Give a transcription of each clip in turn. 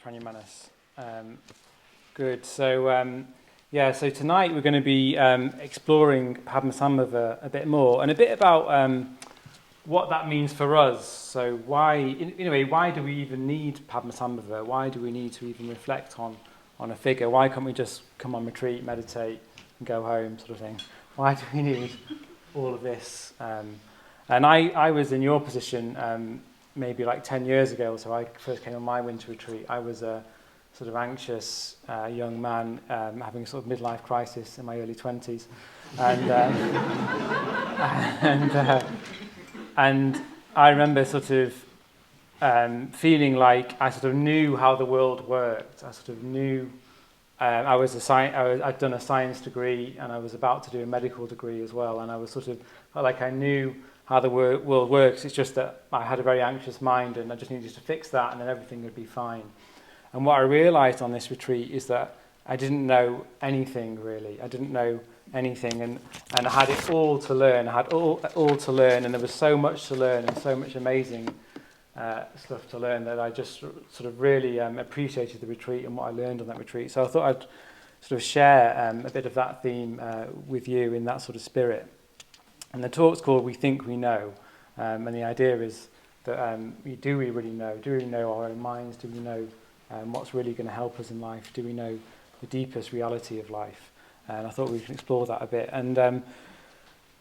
Pranyamanas. Good. So tonight we're going to be exploring Padmasambhava a bit more and a bit about what that means for us. So why, in a way, why do we even need Padmasambhava? Why do we need to even reflect on a figure? Why can't we just come on retreat, meditate, and go home, sort of thing? Why do we need all of this? And I was in your position maybe like 10 years ago. So I first came on my winter retreat. I was a sort of anxious young man having a sort of midlife crisis in my early 20s. And I remember sort of feeling like I sort of knew how the world worked. I sort of knew I'd done a science degree and I was about to do a medical degree as well. And I was sort of felt like I knew how the world works. It's just that I had a very anxious mind and I just needed to fix that and then everything would be fine. And what I realised on this retreat is that I didn't know anything really. I didn't know anything and I had it all to learn. I had all to learn and there was so much to learn and so much amazing stuff to learn that I just sort of really appreciated the retreat and what I learned on that retreat. So I thought I'd sort of share a bit of that theme with you in that sort of spirit. And the talk's called We Think We Know. And the idea is that do we really know? Do we know our own minds? Do we know what's really going to help us in life? Do we know the deepest reality of life? And I thought we could explore that a bit. And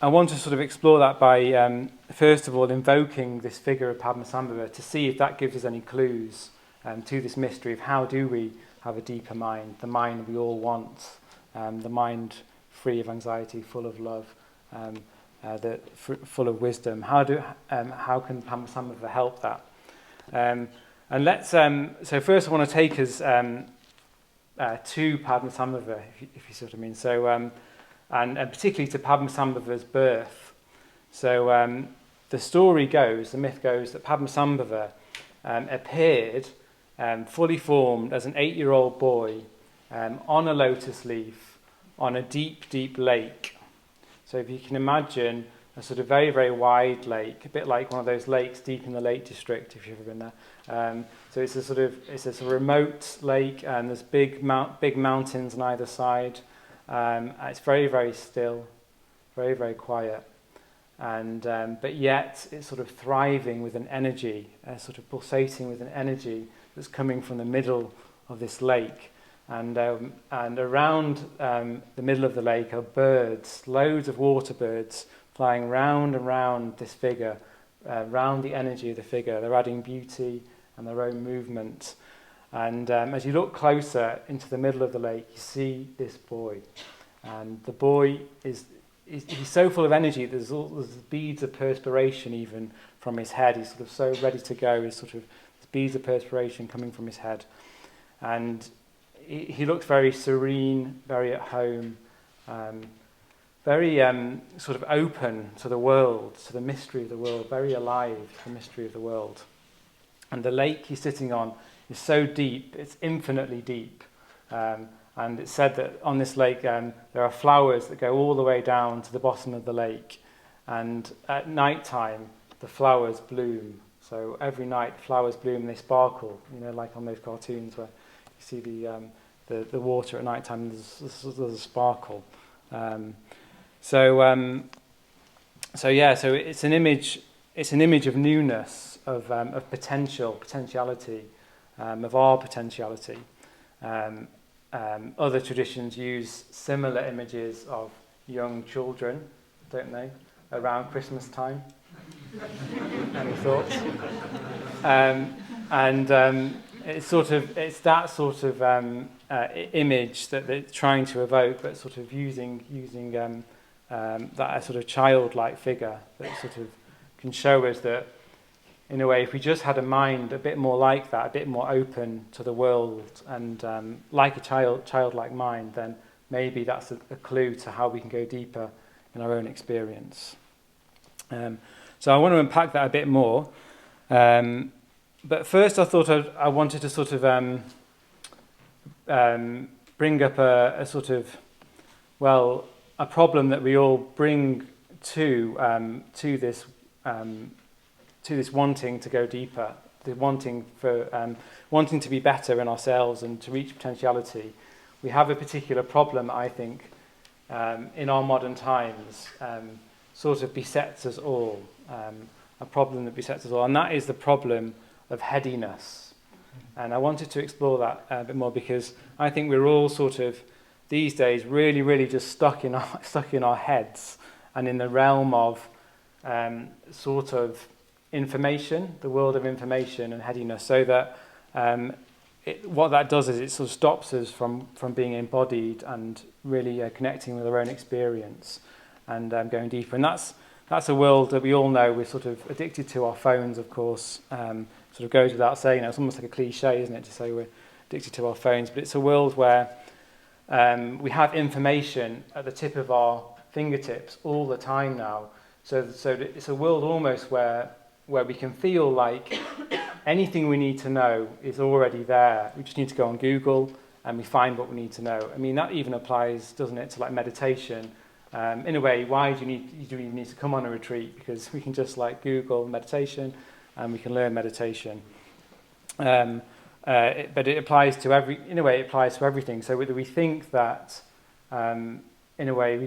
I want to sort of explore that by, first of all, invoking this figure of Padmasambhava to see if that gives us any clues to this mystery of how do we have a deeper mind, the mind we all want, the mind free of anxiety, full of love, full of wisdom. How can Padmasambhava help that? And let's. So first, I want to take us to Padmasambhava, if you see what I mean. So, and particularly to Padmasambhava's birth. So, the story goes, the myth goes, that Padmasambhava appeared fully formed as an 8-year-old boy on a lotus leaf on a deep, deep lake. So if you can imagine a sort of very, very wide lake, a bit like one of those lakes deep in the Lake District, if you've ever been there. So it's a sort of remote lake, and there's big mountains on either side. It's very, very still, very, very quiet, and but yet it's sort of thriving with an energy, sort of pulsating with an energy that's coming from the middle of this lake. And around the middle of the lake are birds, loads of water birds flying round and round this figure, round the energy of the figure. They're adding beauty and their own movement. And as you look closer into the middle of the lake, you see this boy. And the boy he's so full of energy, there's beads of perspiration even from his head. He's sort of so ready to go. There's sort of beads of perspiration coming from his head. And he looks very serene, very at home, very sort of open to the world, to the mystery of the world, very alive to the mystery of the world. And the lake he's sitting on is so deep, it's infinitely deep. And it's said that on this lake there are flowers that go all the way down to the bottom of the lake. And at night time, the flowers bloom. So every night the flowers bloom and they sparkle, like on those cartoons where you see the water at night time, there's a sparkle. So it's an image of newness, of potentiality, of our potentiality. Other traditions use similar images of young children, don't they, around Christmas time? Any thoughts? It's that sort of image that they're trying to evoke, but sort of using that sort of childlike figure that sort of can show us that, in a way, if we just had a mind a bit more like that, a bit more open to the world, and like a childlike mind, then maybe that's a clue to how we can go deeper in our own experience. So I want to unpack that a bit more. But first I thought I wanted to sort of bring up a sort of, a problem that we all bring to this wanting to go deeper, the wanting to be better in ourselves and to reach potentiality, we have a particular problem, I think, in our modern times, sort of besets us all, a problem that besets us all, and that is the problem of headiness. And I wanted to explore that a bit more because I think we're all sort of, these days, really, really just stuck in our heads and in the realm of sort of information, the world of information and headiness, so that what that does is it sort of stops us from being embodied and really connecting with our own experience and going deeper. And that's a world that we all know. We're sort of addicted to our phones, of course. Sort of goes without saying. It's almost like a cliche, isn't it, to say we're addicted to our phones. But it's a world where we have information at the tip of our fingertips all the time now. So it's a world almost where we can feel like anything we need to know is already there. We just need to go on Google and we find what we need to know. I mean, that even applies, doesn't it, to like meditation. In a way, why do you even need to come on a retreat? Because we can just like Google meditation and we can learn meditation. But it applies to in a way, it applies to everything. So whether we think that, in a way, we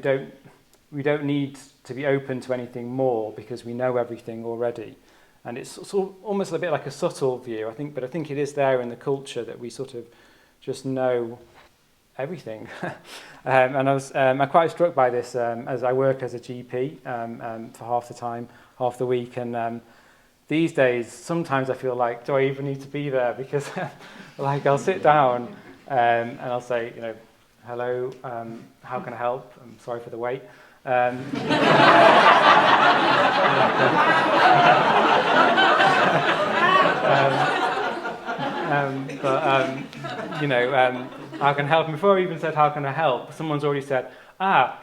don't need to be open to anything more because we know everything already. And it's sort of almost a bit like a subtle view, I think, but I think it is there in the culture that we sort of just know everything. And I'm quite struck by this as I work as a GP for half the time, half the week. And these days, sometimes I feel like, do I even need to be there? Because like I'll sit down and I'll say, hello, how can I help? I'm sorry for the wait. But how can I help? And before I even said how can I help, someone's already said,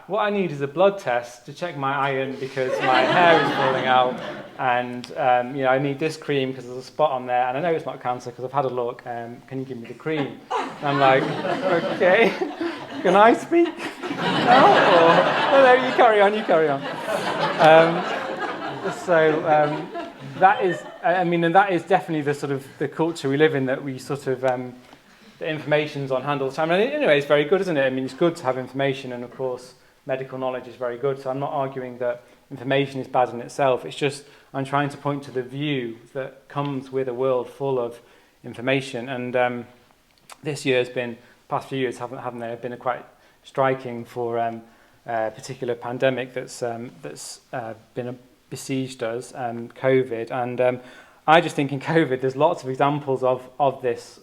what I need is a blood test to check my iron because my hair is falling out, and I need this cream because there's a spot on there, and I know it's not cancer because I've had a look. Can you give me the cream? And I'm like, okay, can I speak? No, you carry on. That is, and that is definitely the sort of the culture we live in, that we sort of, the information's on hand all the time. And anyway, it's very good, isn't it? I mean, it's good to have information, and of course, medical knowledge is very good. So I'm not arguing that information is bad in itself. It's just I'm trying to point to the view that comes with a world full of information. And this year's been, past few years, haven't they, have been quite striking for a particular pandemic that's been besieged us, COVID. And I just think in COVID, there's lots of examples of this.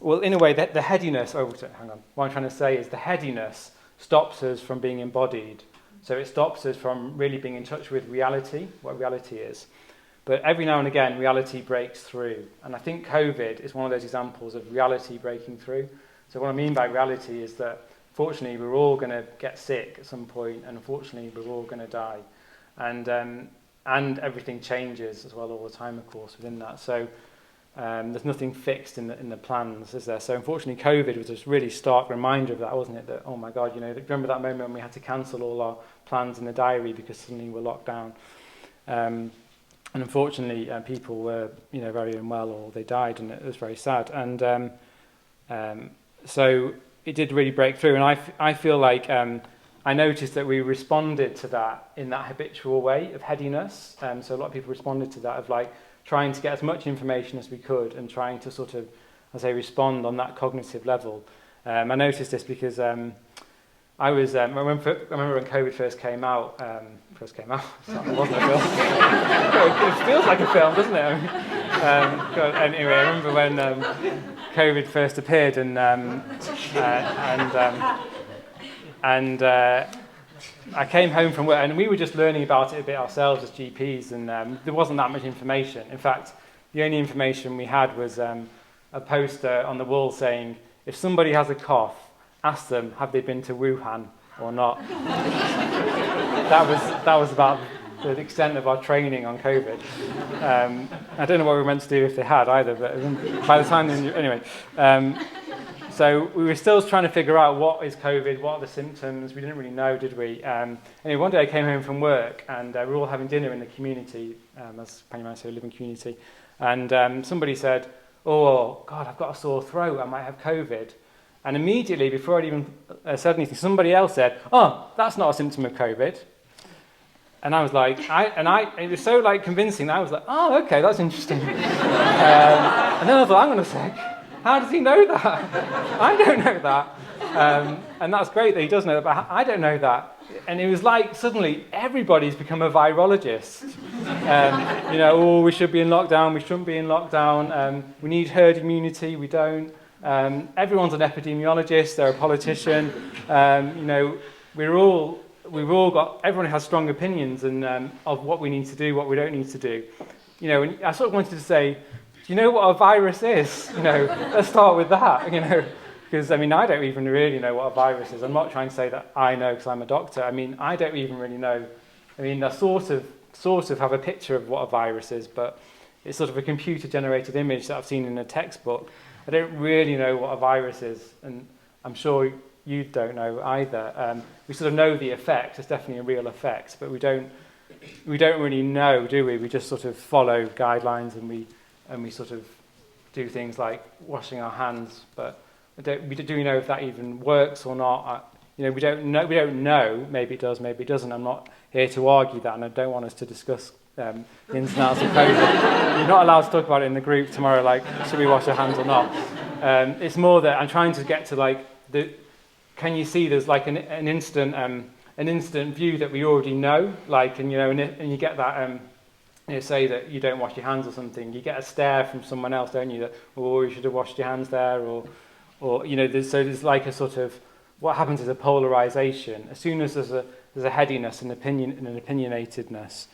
Well, in a way, the headiness, hang on, what I'm trying to say is the headiness stops us from being embodied. So it stops us from really being in touch with reality, what reality is. But every now and again, reality breaks through. And I think COVID is one of those examples of reality breaking through. So what I mean by reality is that, fortunately, we're all going to get sick at some point, and unfortunately, we're all going to die. And everything changes as well all the time, of course, within that. So there's nothing fixed in the plans, is there? So unfortunately, COVID was a really stark reminder of that, wasn't it? That, oh my God, remember that moment when we had to cancel all our plans in the diary because suddenly we're locked down. And unfortunately, people were, very unwell, or they died, and it was very sad. And so it did really break through. And I feel like I noticed that we responded to that in that habitual way of headiness. So a lot of people responded to that of like trying to get as much information as we could and trying to sort of, as I say, respond on that cognitive level. I noticed this because I remember when COVID first came out. It wasn't a film. It feels like a film, doesn't it? Anyway, I remember when COVID first appeared, and I came home from work, and we were just learning about it a bit ourselves as GPs, and there wasn't that much information. In fact, the only information we had was a poster on the wall saying, if somebody has a cough, ask them, have they been to Wuhan or not? That was about the extent of our training on COVID. I don't know what we were meant to do if they had either, but by the time anyway. So we were still trying to figure out what is COVID, what are the symptoms. We didn't really know, did we? Anyway, one day I came home from work, and we were all having dinner in the community, as Padmasambhava live in community. And somebody said, oh, God, I've got a sore throat, I might have COVID. And immediately, before I'd even said anything, somebody else said, oh, that's not a symptom of COVID. And I was like, it was so like convincing that I was like, oh, okay, that's interesting. And then I thought, hang on a sec, how does he know that? I don't know that. And that's great that he does know that, but I don't know that. And it was like suddenly everybody's become a virologist. Oh, we should be in lockdown, we shouldn't be in lockdown. We need herd immunity, we don't. Everyone's an epidemiologist, they're a politician. Everyone has strong opinions of what we need to do, what we don't need to do. And I sort of wanted to say, do you know what a virus is? Let's start with that, because, I don't even really know what a virus is. I'm not trying to say that I know because I'm a doctor. I don't even really know. I sort of have a picture of what a virus is, but it's sort of a computer-generated image that I've seen in a textbook. I don't really know what a virus is, and I'm sure you don't know either. We sort of know the effect. It's definitely a real effect, but we don't really know, do we? We just sort of follow guidelines and we sort of do things like washing our hands, but do we know if that even works or not? We don't know. Maybe it does, maybe it doesn't. I'm not here to argue that, and I don't want us to discuss the ins and outs of COVID. You're not allowed to talk about it in the group tomorrow, like, should we wash our hands or not? It's more that I'm trying to get to, like, can you see there's like an instant view that we already know, like, and you get that, say that you don't wash your hands or something, you get a stare from someone else, don't you, that, oh, you should have washed your hands there, or there's like a sort of, what happens is a polarization. As soon as there's a headiness, an opinion, and an opinionatedness,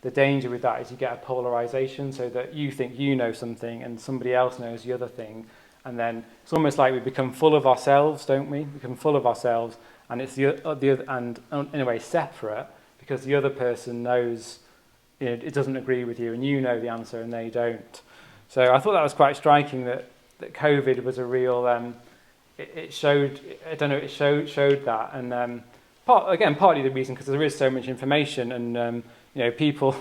the danger with that is you get a polarization, so that you think you know something and somebody else knows the other thing, and then it's almost like we become full of ourselves, don't we? We become full of ourselves, and it's the other, and in a way separate, because the other person knows, it doesn't agree with you, and you know the answer and they don't. So I thought that was quite striking that COVID was a real. It showed that, and partly the reason because there is so much information, and people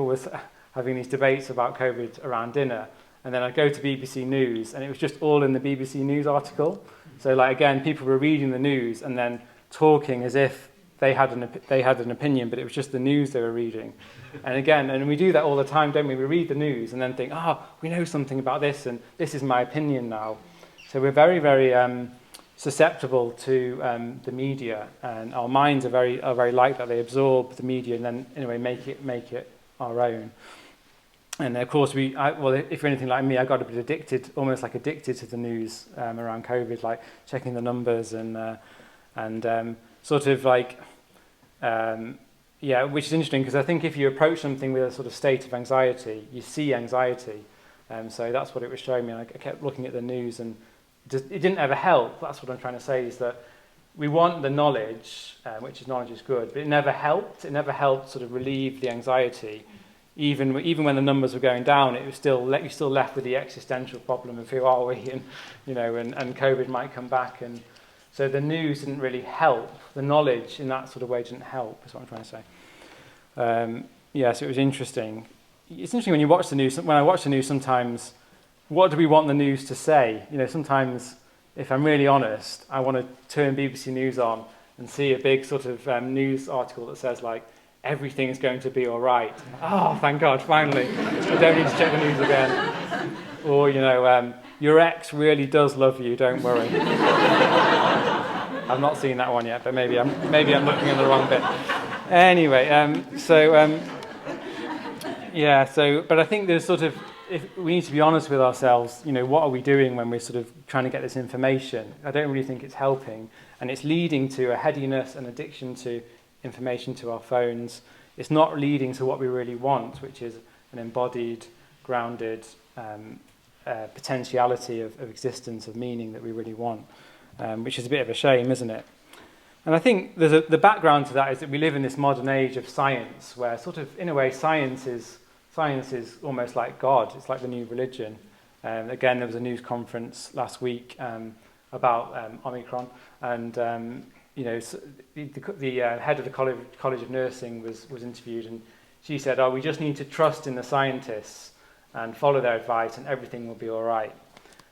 was having these debates about COVID around dinner, and then I go to BBC News, and it was just all in the BBC News article. So people were reading the news and then talking as if they had an opinion, but it was just the news they were reading. And we do that all the time, don't we? We read the news and then think, we know something about this, and this is my opinion now. So we're very, very susceptible to the media, and our minds are very like that. They absorb the media and then, in a way, make it our own. And of course, if you're anything like me, I got a bit addicted, almost like addicted to the news around COVID, like checking the numbers and sort of like, which is interesting because I think if you approach something with a sort of state of anxiety, you see anxiety. So that's what it was showing me. I kept looking at the news, and it didn't ever help. That's what I'm trying to say, is that we want the knowledge, knowledge is good, but it never helped. It never helped sort of relieve the anxiety. Even when the numbers were going down, it was still you're still left with the existential problem of who are we, and and COVID might come back, and so the news didn't really help. The knowledge in that sort of way didn't help. Is what I'm trying to say. So it was interesting. It's interesting when you watch the news. When I watch the news, sometimes, what do we want the news to say? Sometimes, if I'm really honest, I want to turn BBC News on and see a big sort of news article that says like, everything is going to be all right. Oh, thank God, finally. I don't need to check the news again. Or, your ex really does love you, don't worry. I've not seen that one yet, but maybe I'm looking at the wrong bit. Anyway, but I think there's sort of, if we need to be honest with ourselves, what are we doing when we're sort of trying to get this information? I don't really think it's helping, and it's leading to a headiness and addiction to information, to our phones. It's not leading to what we really want, which is an embodied, grounded potentiality of existence, of meaning that we really want, which is a bit of a shame, isn't it? And I think the background to that is that we live in this modern age of science, where sort of, in a way, science is almost like God. It's like the new religion. Again, there was a news conference last week about Omicron, and the head of the College of Nursing was interviewed, and she said, oh, we just need to trust in the scientists and follow their advice and everything will be all right.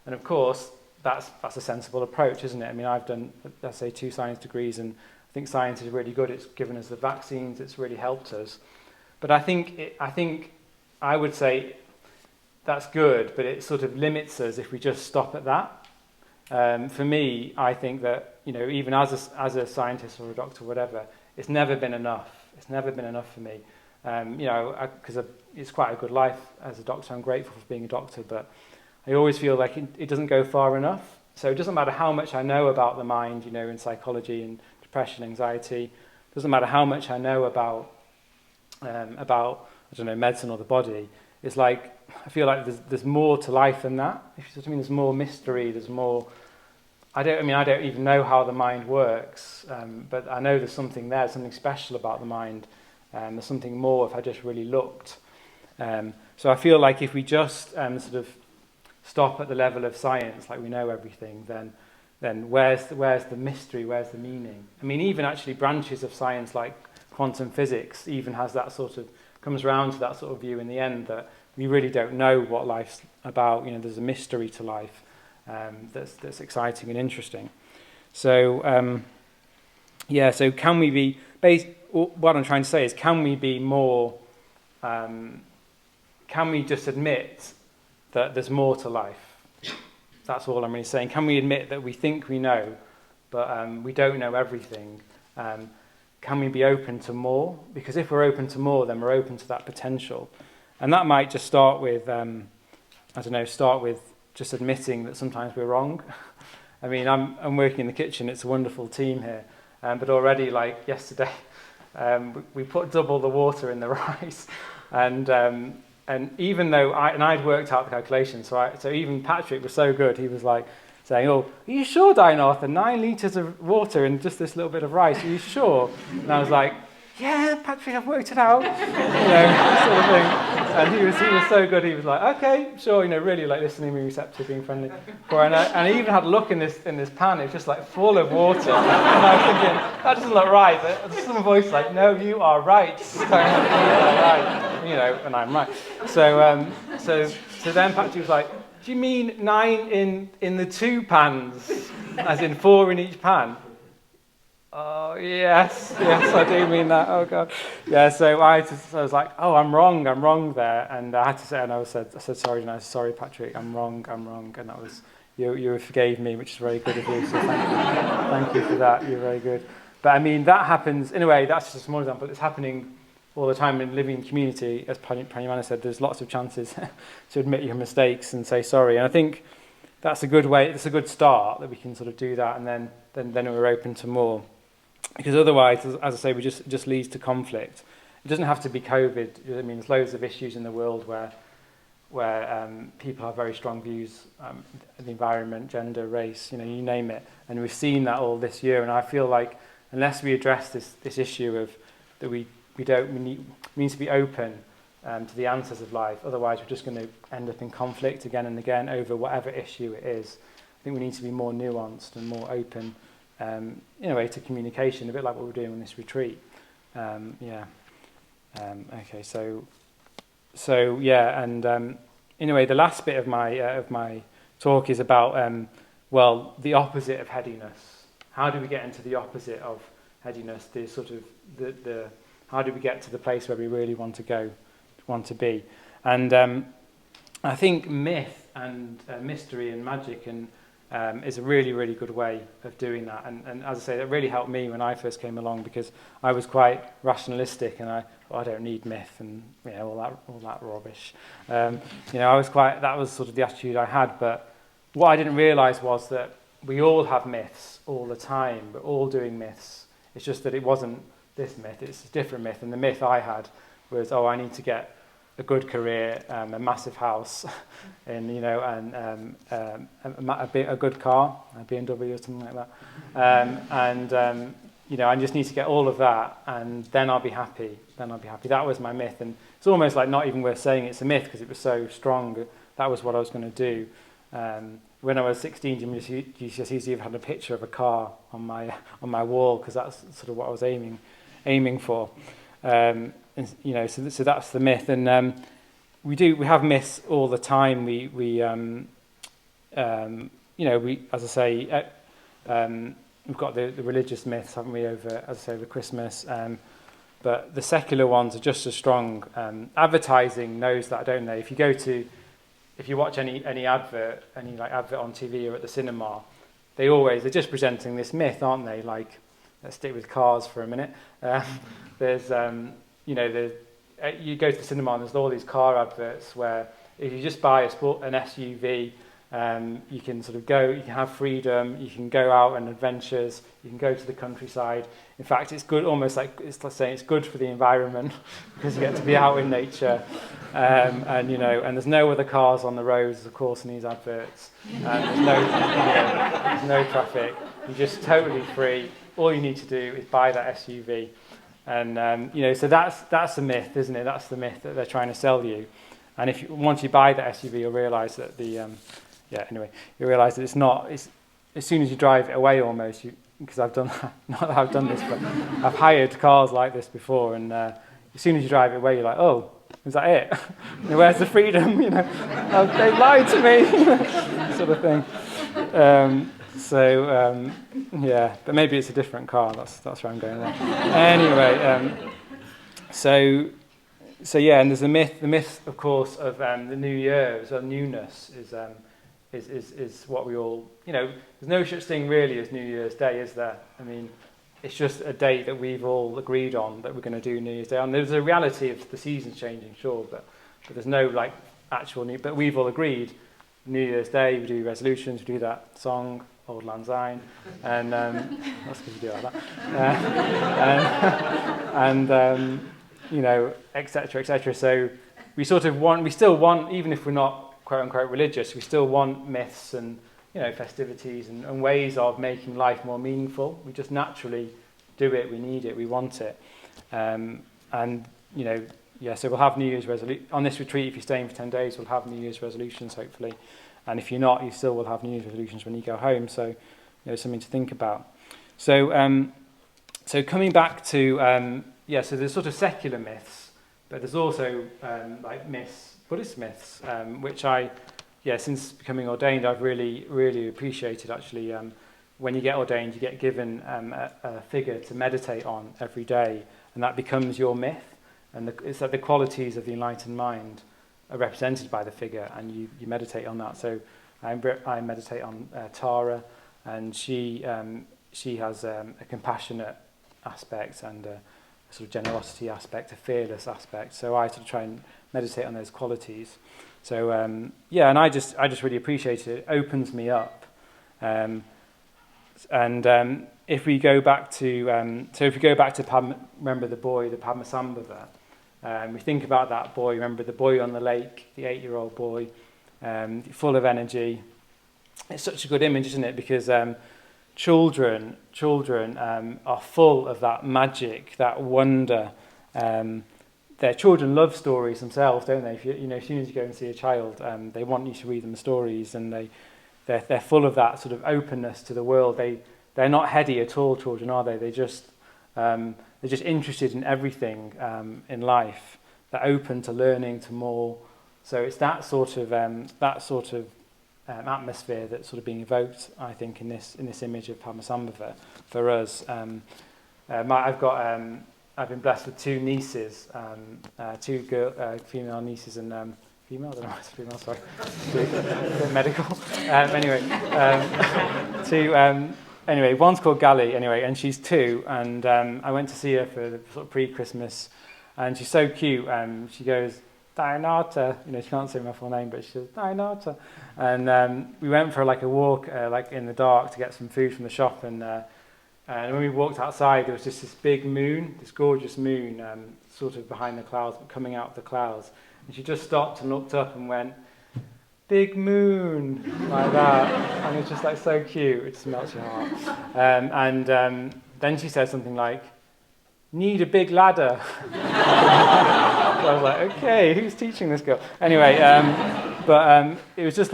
And of course, that's a sensible approach, isn't it? I mean, I've done, let's say, 2 science degrees, and I think science is really good. It's given us the vaccines. It's really helped us. But I think I would say that's good, but it sort of limits us if we just stop at that. For me, I think that, you know, even as a scientist or a doctor or whatever, it's never been enough. It's never been enough for me. You know, because it's quite a good life as a doctor. I'm grateful for being a doctor, but I always feel like it doesn't go far enough. So it doesn't matter how much I know about the mind, you know, in psychology and depression, anxiety. It doesn't matter how much I know about I don't know, medicine or the body. It's like I feel like there's more to life than that. If you see what I mean, there's more mystery. There's more. I don't even know how the mind works, but I know there's something there, something special about the mind. There's something more if I just really looked. So I feel like if we just sort of stop at the level of science, like we know everything, then where's the mystery? Where's the meaning? I mean, even actually branches of science like quantum physics even has that sort of comes around to that sort of view in the end that we really don't know what life's about. You know, there's a mystery to life that's exciting and interesting. So so can we be what I'm trying to say is, can we be more? Can we just admit that there's more to life? That's all I'm really saying. Can we admit that we think we know, but we don't know everything? Can we be open to more? Because if we're open to more, then we're open to that potential. And that might just start with, start with just admitting that sometimes we're wrong. I mean, I'm working in the kitchen. It's a wonderful team here. But already, like yesterday, we put double the water in the rice. And even though I'd worked out the calculation, so even Patrick was so good, he was like saying, "Oh, are you sure, Dayanatha? 9 litres of water and just this little bit of rice? Are you sure?" And I was like, "Yeah, Patrick, I've worked it out," sort of thing. And he was so good. He was like, "Okay, sure," really like listening, being receptive, being friendly. And he even had a look in this pan. It was just like full of water. And I was thinking, that doesn't look right. But some voice like, "No, you are right." And I'm right. So then Patrick was like, "Do you mean 9 in the 2 pans, as in 4 in each pan?" "Oh, yes, I do mean that. Oh, God." Yeah, so I was like, "Oh, I'm wrong there." And I had to say, and I said, "Sorry, Patrick, I'm wrong." And that was, you forgave me, which is very good of you, so thank you for that. You're very good. But I mean, that happens, in a way, that's just a small example. It's happening all the time in living community. As Padmasambhava said, there's lots of chances to admit your mistakes and say sorry. And I think that's a good way, it's a good start, that we can sort of do that, and then we're open to more. Because otherwise, as I say, we just leads to conflict. It doesn't have to be COVID. I mean, there's loads of issues in the world where people have very strong views, the environment, gender, race, you name it. And we've seen that all this year. And I feel like unless we address this issue of that we need to be open to the answers of life. Otherwise, we're just going to end up in conflict again and again over whatever issue it is. I think we need to be more nuanced and more open, in a way, to communication, a bit like what we're doing on this retreat. Okay, so yeah, and in a way, the last bit of my talk is about the opposite of headiness. How do we get into the opposite of headiness? The sort of the how do we get to the place where we really want to be? And I think myth and mystery and magic is a really, really good way of doing that. And as I say, that really helped me when I first came along, because I was quite rationalistic and I don't need myth and all that rubbish. That was sort of the attitude I had. But what I didn't realise was that we all have myths all the time. We're all doing myths. It's just that it wasn't this myth, it's a different myth. And the myth I had was, I need to get a good career, a massive house, and a good car, a BMW or something like that. I just need to get all of that, and then I'll be happy. That was my myth, and it's almost like not even worth saying it's a myth because it was so strong. That was what I was going to do. When I was 16, GCSEs even had a picture of a car on my wall, because that's sort of what I was aiming for. And, so that's the myth. And we have myths all the time. As I say, we've got the religious myths, haven't we, over Christmas. But the secular ones are just as strong. Advertising knows that, don't they? If you watch any advert, advert on TV or at the cinema, they're just presenting this myth, aren't they? Like, let's stick with cars for a minute. You go to the cinema and there's all these car adverts where if you just buy an SUV, you can sort of go, you can have freedom, you can go out on adventures, you can go to the countryside. In fact, it's good, almost like it's like saying it's good for the environment because you get to be out in nature. And there's no other cars on the roads, of course, in these adverts. There's no traffic. You're just totally free. All you need to do is buy that SUV. And, so that's the myth, isn't it? That's the myth that they're trying to sell you. And once you buy the SUV, you'll realise that you realise that it's not. It's as soon as you drive it away, almost. Because I've done not that I've done this, but I've hired cars like this before, and as soon as you drive it away, you're like, oh, is that it? Where's the freedom? They lied to me, sort of thing. But maybe it's a different car. That's where I'm going there. Anyway, and there's a myth. The myth, of course, of the New Year, so newness is what we all. There's no such thing really as New Year's Day, is there? I mean, it's just a date that we've all agreed on that we're going to do New Year's Day. And there's a reality of the seasons changing, sure, but there's no actual new. But we've all agreed New Year's Day. We do resolutions. We do that song. Old Lang Syne, and that's because you do like that, etc. So we still want, even if we're not quote unquote religious, we still want myths and festivities and ways of making life more meaningful. We just naturally do it. We need it. We want it, so we'll have New Year's resolution on this retreat. If you're staying for 10 days, we'll have New Year's resolutions hopefully. And if you're not, you still will have New Year's resolutions when you go home. So, something to think about. So coming back to, so there's sort of secular myths, but there's also myths, Buddhist myths, which since becoming ordained, I've really, really appreciated actually. When you get ordained, you get given a figure to meditate on every day, and that becomes your myth. And it's like the qualities of the enlightened mind are represented by the figure, and you meditate on that. So I meditate on Tara, and she has a compassionate aspect and a sort of generosity aspect, a fearless aspect. So I sort of try and meditate on those qualities. So and I just really appreciate it. It opens me up. If we go back to remember the boy, the Padmasambhava. We think about that boy, remember the boy on the lake, the 8-year-old boy, full of energy. It's such a good image, isn't it? Because children are full of that magic, that wonder. Their children love stories themselves, don't they? As soon as you go and see a child, they want you to read them stories, and they're full of that sort of openness to the world. They're not heady at all, children, are they? They're just interested in everything in life. They're open to learning, to more. So it's that sort of atmosphere that's sort of being evoked, I think, in this image of Padmasambhava for us. I've been blessed with two nieces, two female nieces and female. I don't know if it's female. Sorry, a bit medical. Anyway, one's called Gali, and she's 2, and I went to see her for the sort of pre-Christmas, and she's so cute. She goes, Dayanatha, she can't say my full name, but she says, Dayanatha. And we went for a walk, in the dark to get some food from the shop, and when we walked outside, there was just this big moon, this gorgeous moon, sort of behind the clouds, but coming out of the clouds. And she just stopped and looked up and went, big moon, like that, and it's just so cute, it just melts your heart. Then she said something like, need a big ladder. So I was like, okay, who's teaching this girl? Anyway, it was just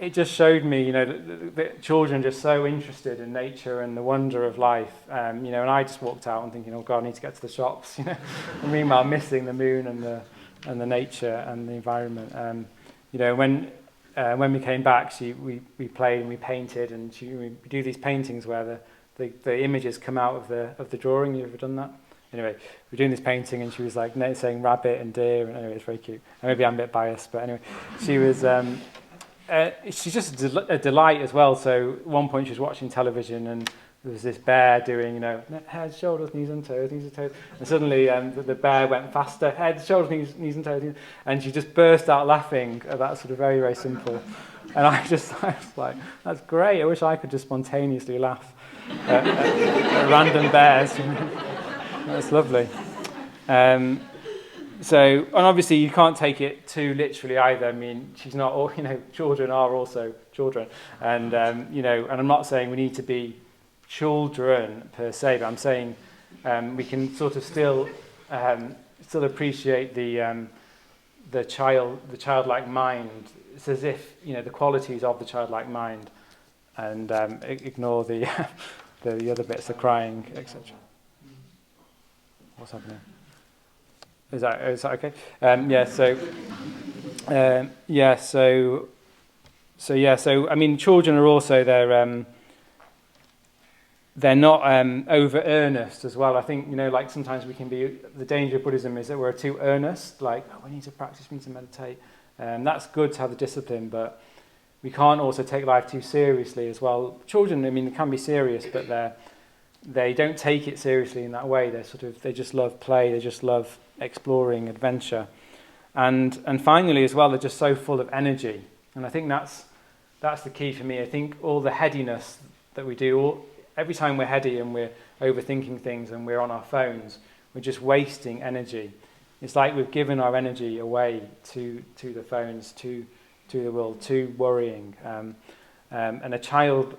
it just showed me, that children are just so interested in nature and the wonder of life, and I just walked out and thinking, oh God, I need to get to the shops, and meanwhile missing the moon and the nature and the environment. When we came back, we played and we painted, and we do these paintings where the images come out of the drawing. You ever done that? Anyway, we're doing this painting, and she was like saying rabbit and deer, and anyway, it's very cute. And maybe I'm a bit biased, but anyway, she was. She's just a delight as well. So at one point she was watching television, and there was this bear doing, head, shoulders, knees and toes, and suddenly the bear went faster, head, shoulders, knees and toes, and she just burst out laughing at that sort of very, very simple. And I was like, that's great. I wish I could just spontaneously laugh at random bears. That's lovely. And obviously you can't take it too literally either. I mean, she's not all, children are also children. And, and I'm not saying we need to be children per se, but I'm saying we can sort of still appreciate the childlike mind. It's as if, the qualities of the childlike mind, and ignore the other bits, the crying, etc. What's happening? Is that okay? So I mean, children are also they're not over earnest as well. I think like sometimes we can be. The danger of Buddhism is that we're too earnest. Like, we need to practice, we need to meditate. That's good to have the discipline, but we can't also take life too seriously as well. Children, I mean, they can be serious, but they don't take it seriously in that way. They just love play. They just love exploring, adventure, and finally as well, they're just so full of energy. And I think that's the key for me. I think all the headiness that we do, every time we're heady and we're overthinking things and we're on our phones, we're just wasting energy. It's like we've given our energy away to the phones, to the world, to worrying. And a child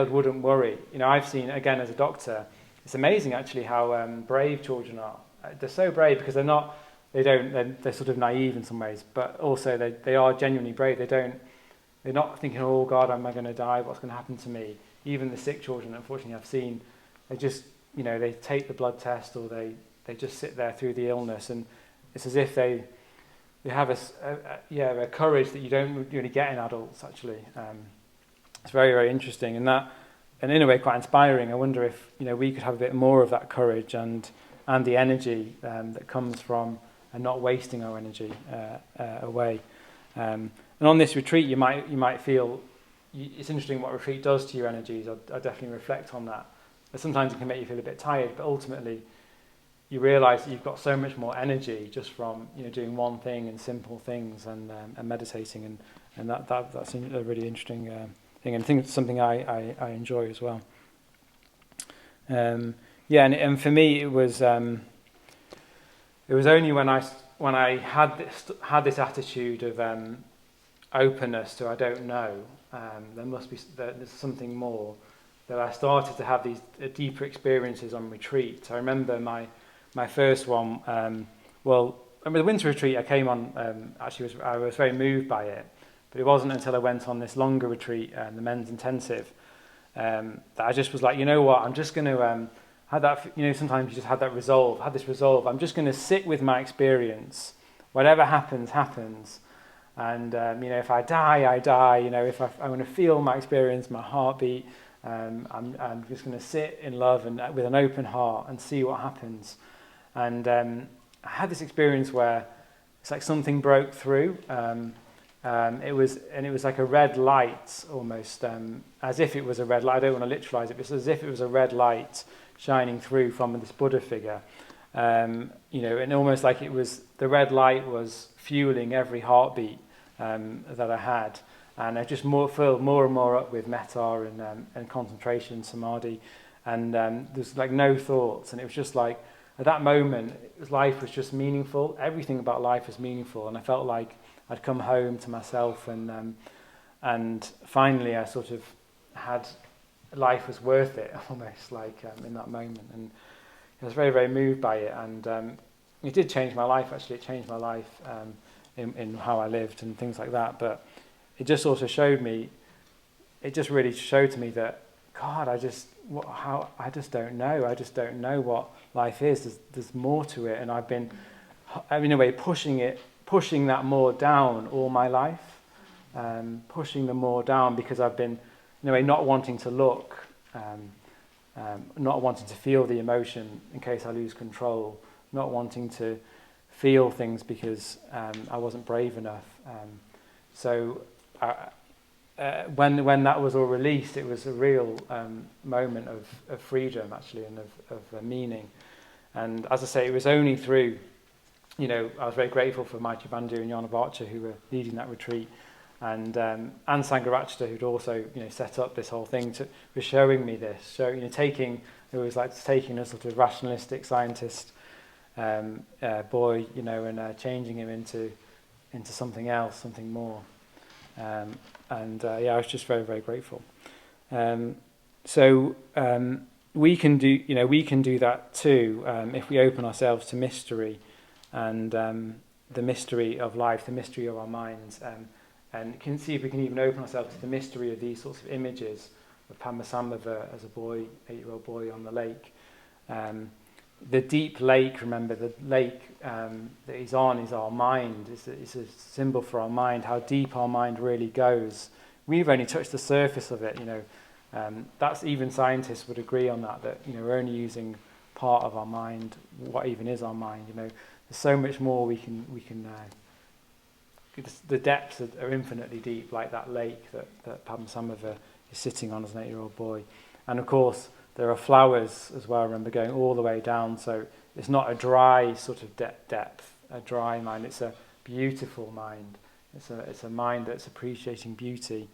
wouldn't worry. I've seen, again as a doctor, it's amazing actually how brave children are. They're so brave because they're sort of naive in some ways, but also they are genuinely brave. They're not thinking, oh God, am I going to die? What's going to happen to me? Even the sick children, unfortunately, I've seen, they just, they take the blood test, or they just sit there through the illness, and it's as if they have a courage that you don't really get in adults, actually. It's very, very interesting, and in a way quite inspiring. I wonder if we could have a bit more of that courage and the energy that comes from not wasting our energy away. And on this retreat, you might feel it's interesting what retreat does to your energies. I definitely reflect on that. But sometimes it can make you feel a bit tired, but ultimately you realise that you've got so much more energy just from doing one thing and simple things and meditating, and that's a really interesting thing, and I think it's something I enjoy as well. And for me it was only when I had this attitude of openness to I don't know, there's something more, that I started to have these deeper experiences on retreat. I remember my first one. The winter retreat I came on, I was very moved by it, but it wasn't until I went on this longer retreat, the men's intensive, that I just was like, you know what, I'm just going to had that, sometimes you just had this resolve. I'm just going to sit with my experience. Whatever happens, happens. And, if I die, I die. If I want to feel my experience, my heartbeat, I'm just going to sit in love and with an open heart and see what happens. And I had this experience where it's like something broke through. It was like a red light almost, as if it was a red light. I don't want to literalize it, but it's as if it was a red light shining through from this Buddha figure, and almost like the red light was fueling every heartbeat that I had, and I just filled more and more up with metta and concentration, samadhi, and there's like no thoughts, and it was just like at that moment life was just meaningful. Everything about life was meaningful, and I felt like I'd come home to myself, and finally I sort of had. Life was worth it, almost like in that moment, and I was very, very moved by it, and it did change my life. Actually, it changed my life in how I lived and things like that. But it just also showed me, it just really showed to me that, God, I just don't know. I just don't know what life is. There's more to it, and I've been, in a way, pushing that more down all my life, pushing them more down because I've been, in a way, not wanting to look, not wanting to feel the emotion in case I lose control, not wanting to feel things because I wasn't brave enough. So when that was all released, it was a real moment of freedom, actually, and of meaning. And as I say, it was only through, I was very grateful for Maitri Bandhu and Yana Barcha, who were leading that retreat, and Sangharachta, who'd also set up this whole thing, was showing me this. So it was like taking a sort of rationalistic scientist boy, and changing him into something else, something more. I was just very, very grateful. So we can do that too if we open ourselves to mystery and the mystery of life, the mystery of our minds, and can see if we can even open ourselves to the mystery of these sorts of images of Padmasambhava as a boy, 8-year-old boy on the lake. The deep lake, remember, the lake that he's on is our mind. It's a symbol for our mind, how deep our mind really goes. We've only touched the surface of it, that's, even scientists would agree on that we're only using part of our mind. What even is our mind? There's so much more we can the depths are infinitely deep, like that lake that Padmasambhava is sitting on as an 8-year-old boy. And of course, there are flowers as well, I remember, going all the way down, so it's not a dry sort of depth, a dry mind, it's a beautiful mind. It's a mind that's appreciating beauty,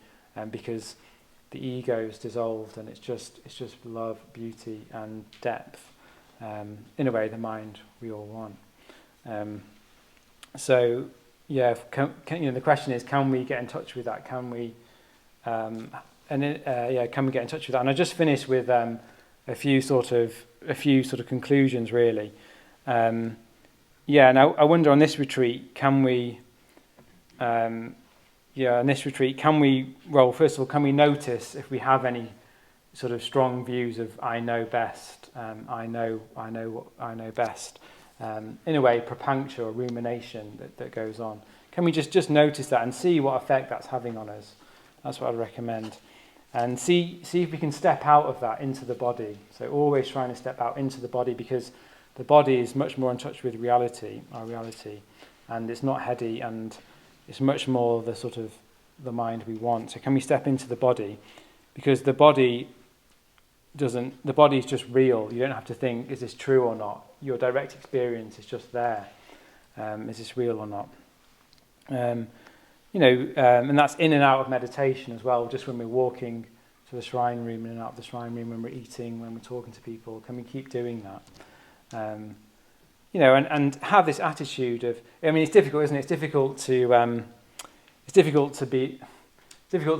because the ego is dissolved, and it's just love, beauty, and depth. In a way, the mind we all want. The question is, can we get in touch with that? Can we can we get in touch with that? And I just finished with a few sort of conclusions, really. And I wonder, on this retreat, can we first of all, can we notice if we have any sort of strong views of I know best, I know best, in a way, prapancha or rumination that goes on. Can we just notice that and see what effect that's having on us? That's what I'd recommend. And see if we can step out of that into the body. So always trying to step out into the body, because the body is much more in touch with reality, our reality, and it's not heady, and it's much more the sort of the mind we want. So can we step into the body? Because the body is just real. You don't have to think, is this true or not? Your direct experience is just there. Is this real or not? And that's in and out of meditation as well. Just when we're walking to the shrine room, in and out of the shrine room, when we're eating, when we're talking to people, can we keep doing that? And have this attitude of, it's difficult, isn't it? It's difficult to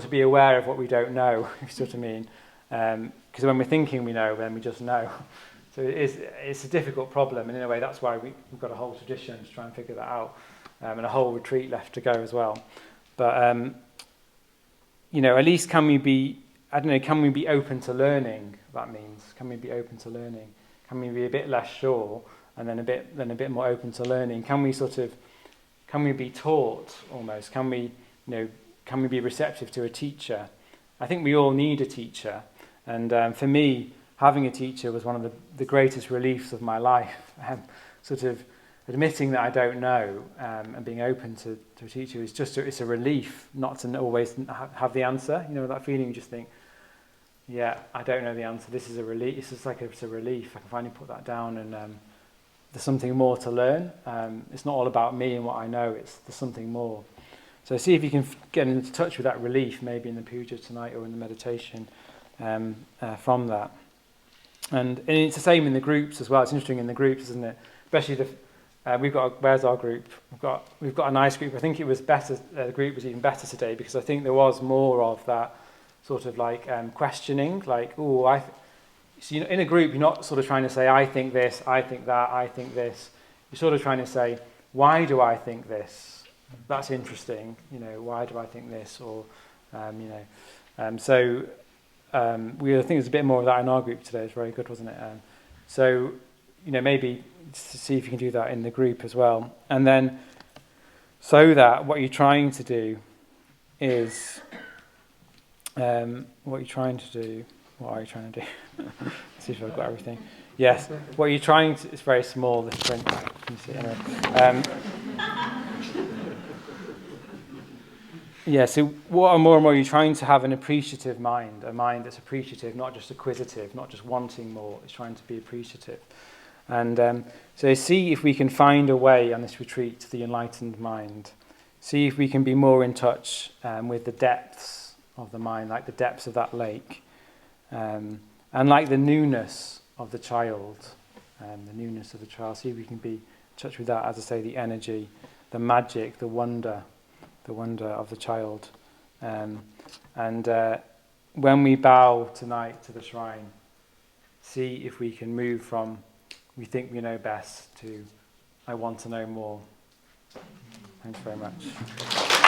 be aware of what we don't know, if you see what I mean. Because when we're thinking we know, then we just know. So it's a difficult problem, and in a way that's why we've got a whole tradition to try and figure that out, and a whole retreat left to go as well. But at least can we be open to learning? That means, can we be open to learning? Can we be a bit less sure, and then a bit more open to learning? Can we be taught almost? Can we be receptive to a teacher? I think we all need a teacher, and for me, having a teacher was one of the greatest reliefs of my life. Sort of admitting that I don't know, and being open to a teacher it's a relief not to always have the answer. That feeling, you just think, yeah, I don't know the answer. This is a relief. It's just like it's a relief. I can finally put that down, and there's something more to learn. It's not all about me and what I know. There's something more. So see if you can get into touch with that relief, maybe in the puja tonight or in the meditation, from that. And it's the same in the groups as well. It's interesting in the groups, isn't it? Especially where's our group? We've got a nice group. I think it was better. The group was even better today, because I think there was more of that sort of like questioning, like, in a group, you're not sort of trying to say, I think this, I think that, I think this. You're sort of trying to say, why do I think this? that's interesting. Why do I think this? Or, I think there's a bit more of that in our group today. It's very good, wasn't it? Maybe to see if you can do that in the group as well. And then, so that what you're trying to do is, what are you trying to do? See if I've got everything. Yes, what you're trying to, it's very small, this print. Can you see it anyway? So more and more you're trying to have an appreciative mind, a mind that's appreciative, not just acquisitive, not just wanting more, it's trying to be appreciative. And so see if we can find a way on this retreat to the enlightened mind. See if we can be more in touch with the depths of the mind, like the depths of that lake, and like the newness of the child, see if we can be in touch with that, as I say, the energy, the magic, the wonder of the child. And when we bow tonight to the shrine, see if we can move from we think we know best to I want to know more. Thanks very much.